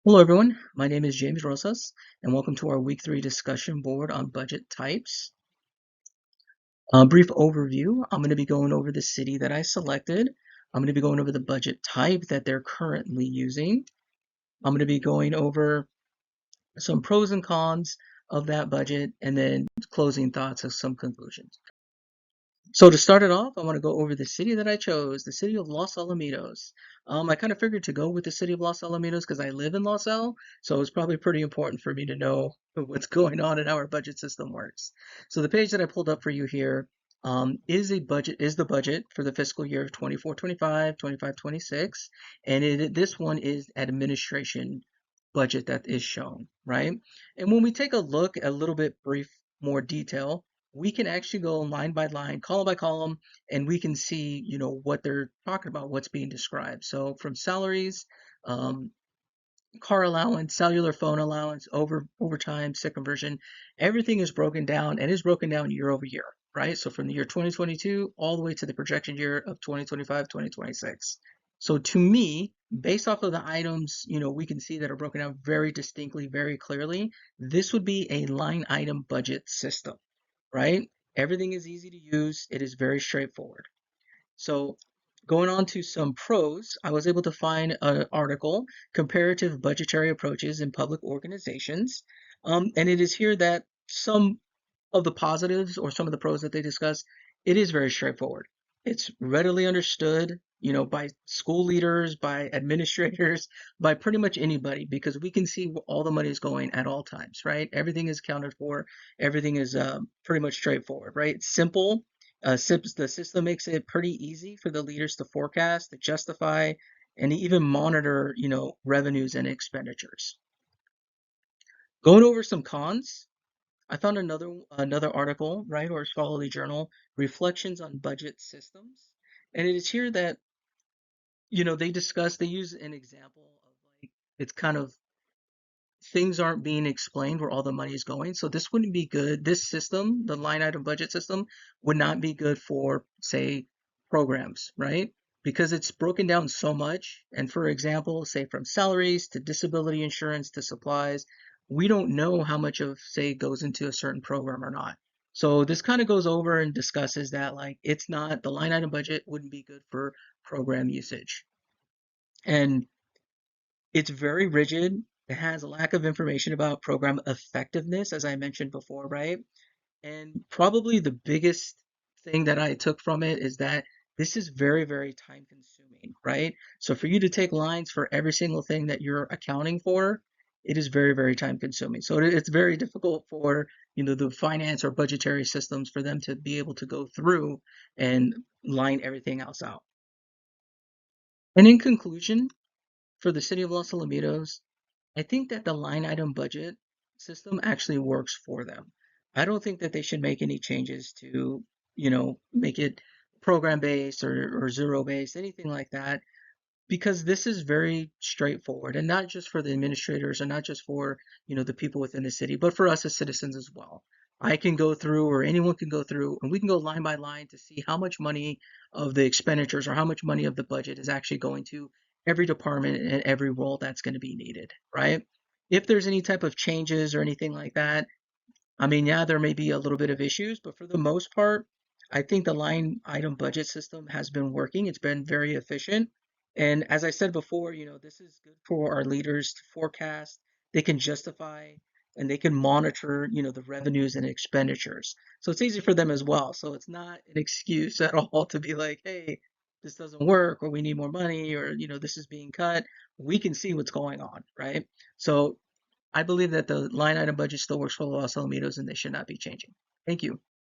Hello everyone, my name is James Rosas and welcome to our week 3 discussion board on budget types. A brief overview, I'm going to be going over the city that I selected. I'm going to be going over the budget type that they're currently using. I'm going to be going over some pros and cons of that budget and then closing thoughts of some conclusions. So to start it off, I want to go over the city that I chose, the city of Los Alamitos. I kind of figured to go with the city of Los Alamitos because I live in Los Al, so it's probably pretty important for me to know what's going on and how our budget system works. So the page that I pulled up for you here is the budget for the fiscal year of 24-25, 25-26, and this one is administration budget that is shown, right? And when we take a look a little bit brief, more detail, we can actually go line by line, column by column, and we can see, what they're talking about, what's being described. So from salaries, um, car allowance, cellular phone allowance, overtime, sick conversion, everything is broken down and is broken down year over year, right? So from the year 2022 all the way to the projection year of 2025, 2026. So to me, based off of the items, we can see that are broken down very distinctly, very clearly, this would be a line item budget system, right? Everything is easy to use. It is very straightforward. So going on to some pros, I was able to find an article, Comparative Budgetary Approaches in Public Organizations. And it is here that some of the positives or some of the pros that they discuss, it is very straightforward. It's readily understood, by school leaders, by administrators, by pretty much anybody, because we can see where all the money is going at all times, right? Everything is accounted for. Everything is pretty much straightforward, right? It's simple. The system makes it pretty easy for the leaders to forecast, to justify, and even monitor, revenues and expenditures. Going over some cons, I found another article, right, or a scholarly journal, Reflections on Budget Systems. And it is here that, they use an example of like it's kind of things aren't being explained where all the money is going. So this wouldn't be good. This system, the line item budget system, would not be good for, say, programs, right? Because it's broken down so much. And for example, say from salaries to disability insurance to supplies, we don't know how much of, say, goes into a certain program or not. So this kind of goes over and discusses that like it's not the line item budget wouldn't be good for program usage. And it's very rigid. It has a lack of information about program effectiveness, as I mentioned before, right? And probably the biggest thing that I took from it is that this is very, very time consuming, right? So for you to take lines for every single thing that you're accounting for, it is very, very time consuming. So it's very difficult for, the finance or budgetary systems for them to be able to go through and line everything else out. And in conclusion, for the city of Los Alamitos, I think that the line item budget system actually works for them. I don't think that they should make any changes to, make it program based or zero based, anything like that, because this is very straightforward and not just for the administrators and not just for, the people within the city, but for us as citizens as well. I can go through or anyone can go through and we can go line by line to see how much money of the expenditures or how much money of the budget is actually going to every department and every role that's going to be needed, right? If there's any type of changes or anything like that, I mean, yeah, there may be a little bit of issues, but for the most part, I think the line item budget system has been working. It's been very efficient. And as I said before, this is good for our leaders to forecast. They can justify and they can monitor, the revenues and expenditures. So it's easy for them as well. So it's not an excuse at all to be like, hey, this doesn't work or we need more money or, this is being cut. We can see what's going on, right? So I believe that the line item budget still works for Los Alamitos and they should not be changing. Thank you.